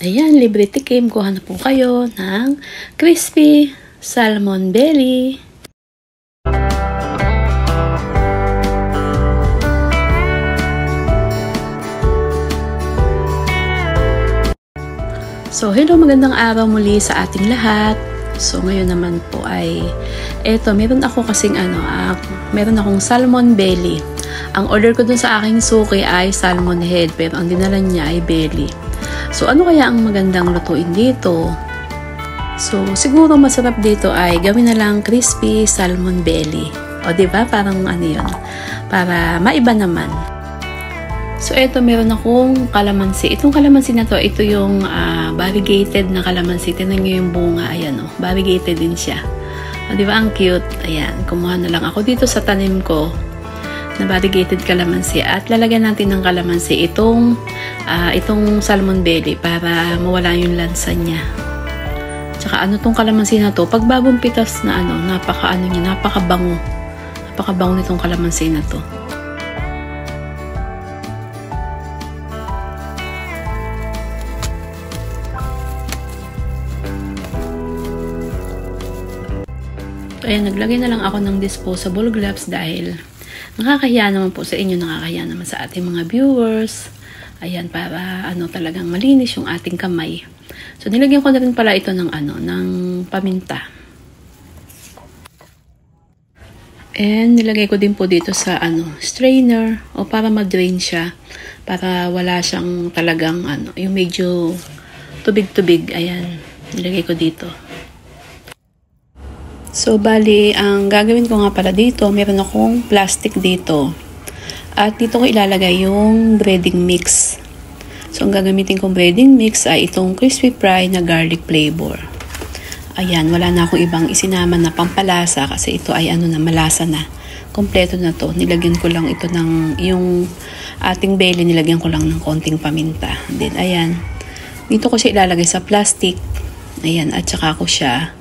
Ayan, libre tikim. Kuha na po kayo ng crispy salmon belly. So, hello, magandang araw muli sa ating lahat. So, ngayon naman po ay, meron ako kasing meron akong salmon belly. Ang order ko dun sa aking suki ay salmon head, pero ang dinala niya ay belly. So, ano kaya ang magandang lutuin dito? So, siguro masarap dito ay gawin na lang crispy salmon belly. O, diba? Parang yun. Para maiba naman. So, meron akong kalamansi. Itong kalamansi na to, ito yung variegated na kalamansi. Tingnan nyo yung bunga. Ayan, oh. Variegated din siya. O, diba? Ang cute. Ayan. Kumuha na lang ako dito sa tanim ko na variegated kalamansi. At lalagyan natin ng kalamansi itong salmon belly para mawala yung lansa niya. Tsaka tong kalamansi na to, pag bagong pitas na napakabango. Napakabango nitong kalamansi na to. Ayan, naglagay na lang ako ng disposable gloves dahil nakakahiya naman po sa inyo, nakakahiya naman sa ating mga viewers. Ayan, para talagang malinis yung ating kamay. So, nilagyan ko na rin pala ito ng paminta. And nilagay ko din po dito sa strainer o para ma-drain siya, para wala siyang talagang yung medyo tubig-tubig. Ayan, nilagay ko dito. So, bali, ang gagawin ko nga pala dito, meron akong plastic dito. At dito ko ilalagay yung breading mix. So, ang gagamitin kong breading mix ay itong crispy fry na garlic flavor. Ayan, wala na akong ibang isinama na pampalasa kasi ito ay malasa na. Kompleto na to. Nilagyan ko lang ito yung ating belly, nilagyan ko lang ng konting paminta. Then, ayan. Dito ko siya ilalagay sa plastic. Ayan, at saka ko siya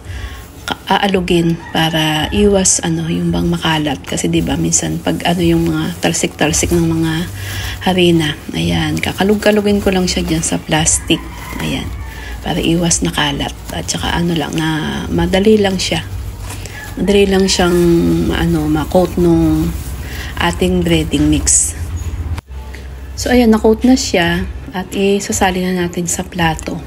aalugin para iwas yung bang makalat kasi 'di ba minsan pag yung mga talsik-talsik ng mga harina, ayan, kakalug-kalugin ko lang siya diyan sa plastic, ayan, para iwas na kalat at saka lang na madali lang siyang ma-coat nung ating breading mix. So ayan, na-coat na siya at isasali na natin sa plato.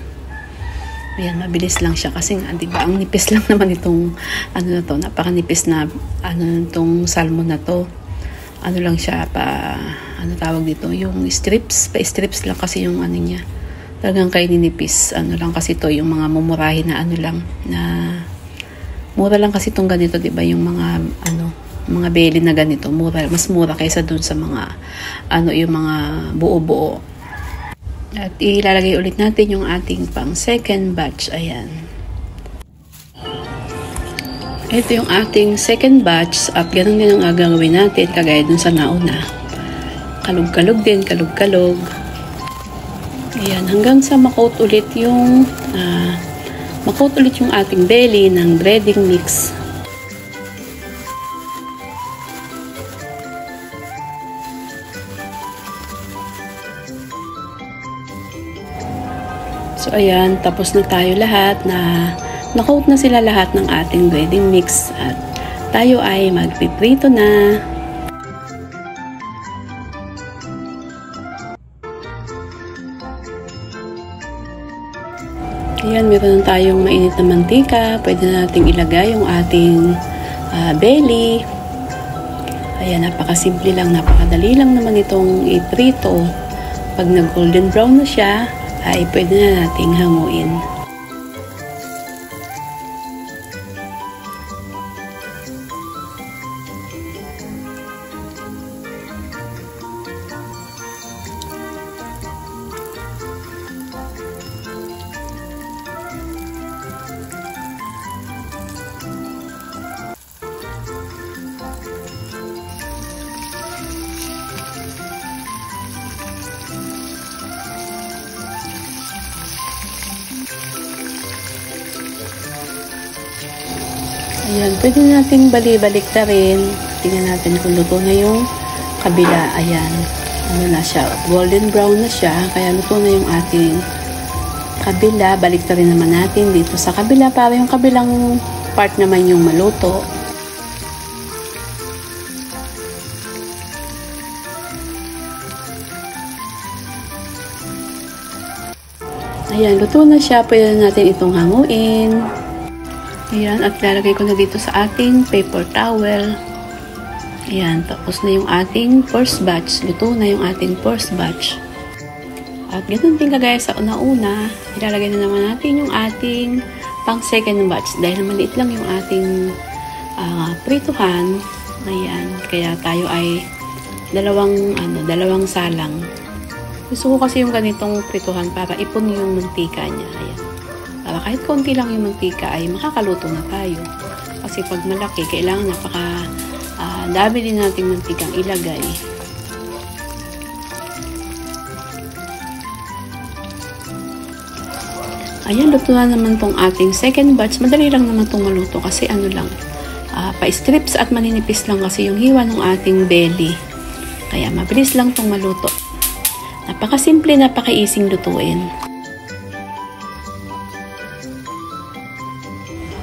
Ayan, mabilis lang siya kasi diba, ang nipis lang naman itong na to, napakanipis na itong salmon na to. Lang siya tawag dito, yung strips, pa-strips lang kasi yung niya. Talagang kayo ninipis, lang kasi to, yung mga mumurahin na na mura lang kasi itong ganito, diba, yung mga mga belly na ganito, mas mura kaysa dun sa mga yung mga buo-buo. At ilalagay ulit natin yung ating pang second batch. Ayan. Ito yung ating second batch at ganun din ang gagawin natin kagaya dun sa nauna. Kalug-kalug din, kalug-kalug. Ayan, hanggang sa ma-coat ulit yung ating belly ng breading mix. So, ayan, tapos na tayo lahat na-coat na sila lahat ng ating breading mix at tayo ay magpiprito na. Ayan, meron na tayong mainit na mantika. Pwede na nating ilagay yung ating belly. Ayan, napakasimple lang, napakadali lang naman itong iprito. Pag nag-golden brown na siya, ay pwede na nating hanguin. Ayan, pwede natin bali-balik na rin. Tingnan natin kung luto na yung kabila. Ayan, na siya, golden brown na siya, kaya luto na yung ating kabila, balik rin naman natin dito sa kabila para yung kabilang part naman yung maluto. Ayan, luto na siya. Pwede na natin itong hanguin. Ayan, at lalagay ko na dito sa ating paper towel. Ayan, tapos na yung ating first batch. Luto na yung ating first batch. At ganun din kagaya sa una-una, ilalagay na naman natin yung ating pang second batch. Dahil maliit lang yung ating prituhan. Ayan, kaya tayo ay dalawang salang. Gusto ko kasi yung ganitong prituhan para ipon yung mantika niya. Ayan. Para kahit konti lang yung mantika ay makakaluto na tayo. Kasi pag malaki, kailangan dami din nating mantikang ilagay. Ayan, luto na naman tong ating second batch. Madali lang naman tong maluto kasi pa-strips at maninipis lang kasi yung hiwa ng ating belly. Kaya mabilis lang tong maluto. Napakasimple, napaka-easing lutuin.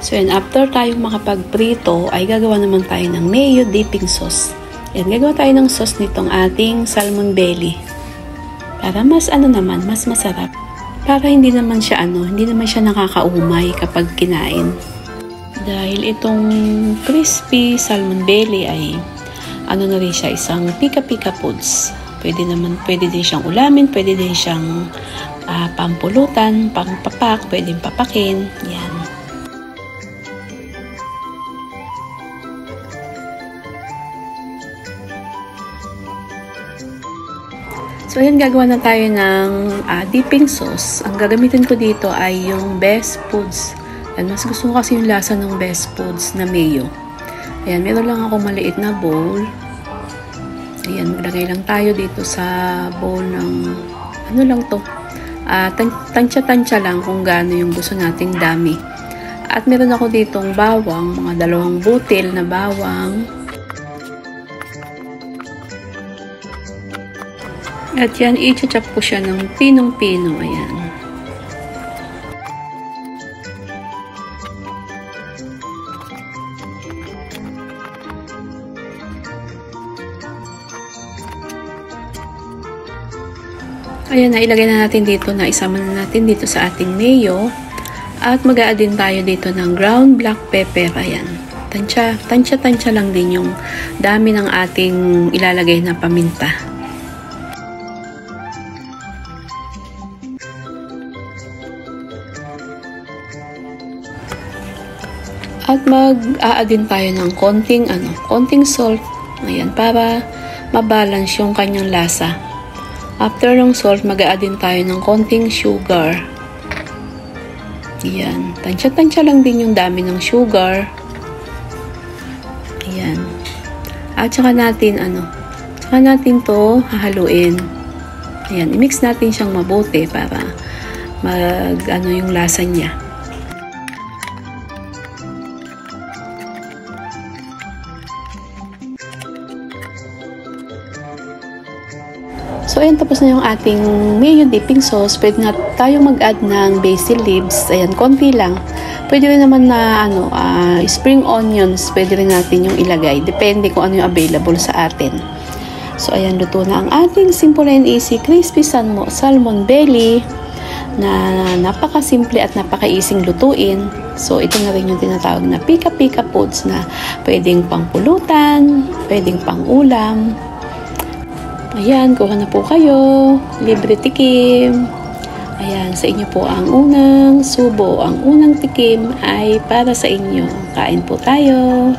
So yan, after tayong makapagprito, ay gagawa naman tayo ng mayo dipping sauce. Yan, gagawa tayo ng sauce nitong ating salmon belly. Para mas mas masarap. Para hindi naman siya nakakaumay kapag kinain. Dahil itong crispy salmon belly ay na rin siya, isang pika-pika foods. Pwede din siyang ulamin, pwede din siyang pampulutan, pangpapak, pwedeng papakin. Yan. So, ayan, gagawa na tayo ng dipping sauce. Ang gagamitin ko dito ay yung Best Foods. Ayan, mas gusto ko kasi yung lasa ng Best Foods na mayo. Ayan, meron lang ako maliit na bowl. Ayan, maglagay lang tayo dito sa bowl ng tansya-tansya lang kung gaano yung gusto nating dami. At meron ako ditong bawang, mga 2 butil na bawang. At yan, i-chop ko siya ng pinong-pino. Ayan. Ayan, ilagay na natin dito, isama na natin dito sa ating mayo. At mag-a-add din tayo dito ng ground black pepper. Ayan. Tansya lang din yung dami ng ating ilalagay na paminta. At mag-a-add din tayo ng konting salt. Ayan, para mabalance yung kanyang lasa. After ng salt, mag-a-add din tayo ng konting sugar. Ayan. Tansya lang din yung dami ng sugar. Ayan. At saka natin to hahaluin. Ayan. I-mix natin siyang mabuti para yung lasa niya. So, ayan, tapos na yung ating mayo dipping sauce. Pwede na tayo mag-add ng basil leaves. Ayan, konti lang. Pwede rin naman na spring onions. Pwede rin natin yung ilagay. Depende kung ano yung available sa atin. So, ayan, luto na ang ating simple and easy crispy salmon belly na napaka-simple at napaka-easing lutuin. So, ito na rin yung tinatawag na pika-pika foods na pwedeng pangpulutan, pwedeng pang-ulam. Ayan, kuha na po kayo. Libre tikim. Ayan, sa inyo po ang unang subo. Ang unang tikim ay para sa inyo. Kain po tayo.